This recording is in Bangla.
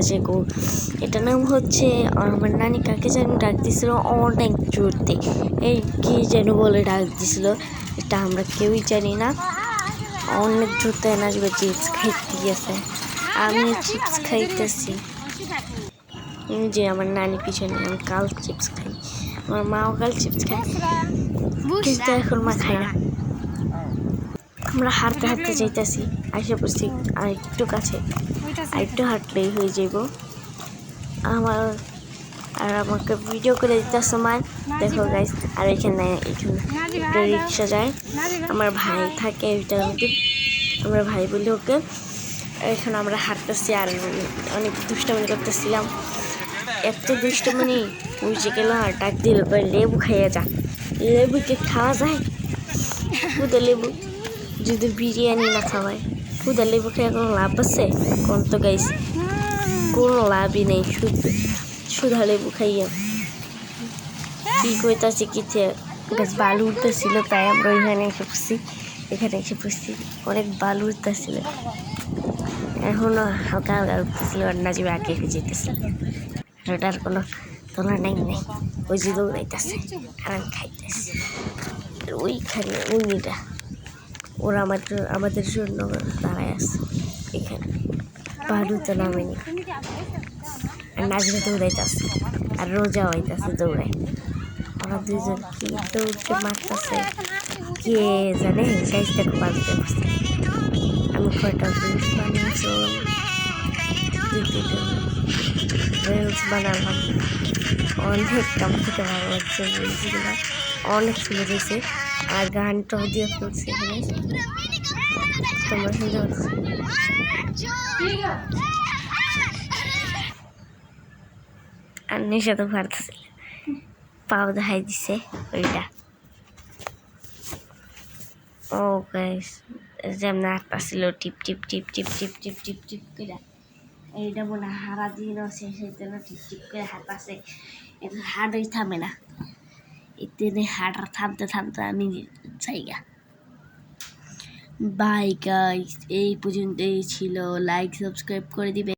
আছে গো। এটা নাম হচ্ছে আমার নানি কাকে যেন ডাক দিছিল অনেক জোরতে, এই কি যেন বলে ডাক দিছিল, এটা আমরা কেউই জানি না। অনেক জোরতে নাচবে, চিপস খাইতে গেছে, আমি চিপস খাইতেছি। যে আমার নানি পিছনে, আমি কাল চিপস খাই, আমার মাও কাল চিপস খায়, কিন্তু এখন মা খায় না। আমরা হাঁটতে হাঁটতে যাইতেছি, আইসা পড়ছি আর একটু কাছে, আর একটু হাঁটলেই হয়ে যাব আমার। আর আমাকে ভিডিও করে দিতেছে মা, দেখো গাইস। আর এখানে একটা রিক্সা যায়, আমার ভাই থাকে ওইটার মধ্যে, আমরা ভাই বলি ওকে। এখন আমরা হাঁটতেছি আর অনেক দুষ্টামি করতেছিলাম, এত দুষ্টামি ওই যে গেল আর ডাক দিল, লেবু খাইয়া যা। লেবু কি খাওয়া যায়? খুদে লেবু যদি বিরিয়ানি না খাওয়ায়, খুদে লেবু খেয়ে কোনো লাভ আছে? কোন তো গাইস, কোনো লাভই নেই, সুধা লেবু খাইয়া। কি কইতাছি কিতে গাছ বালু উঠতেছিল, তাই আমরা ওইখানে এসে পড়ছি, এখানে এসে পড়ছি। অনেক বালু উঠতেছিল, এখনো হালকা হালকা উঠতেছিল, আর নাজিবে আগে হয়ে যেতেছিল। ওটার কোনো তোলা নেই, ওই যে দৌড়াইতেছে আর আমি খাইতেছি। ওইখানে উনিরা ওরা আমাদের জন্য দাঁড়ায় আছে এখানে, বালুতে নামেনি। আর নাজরে দৌড়াইতেছে আর রোজা হইতেছে দৌড়ায়। আমার দুজন কি দৌড়তে মারতেছে কে জানে। গাইস দেখো বালুতে বসছে, আমি কয়টা রিলস বানিয়েছি, রিলস বানালাম, অনেক কাম থেকে ভালো লাগছে রিলসগুলো, অনেক সুন্দর হয়েছে। আর গানটাও দিয়ে ফেলছে এখানে, তোমরা শুনতে পাচ্ছ। আর নেশা তো পারতেছিল, পাও দেখাই দিছে ওইটা। ও গাইস যেমন আটটা টিপ টিপ টিপ টিপ টিপ টিপ টিপ টিপ করে, এইটা মনে হারা দিন শেষ হইতে না, টিপ টিপ করে হাত আছে, এটা হাড়ই থামে না। এতে হাড় থামতে থামতে আমি জায়গা। বাই গাইস, এই পর্যন্তই ছিল, লাইক সাবস্ক্রাইব করে দিবে।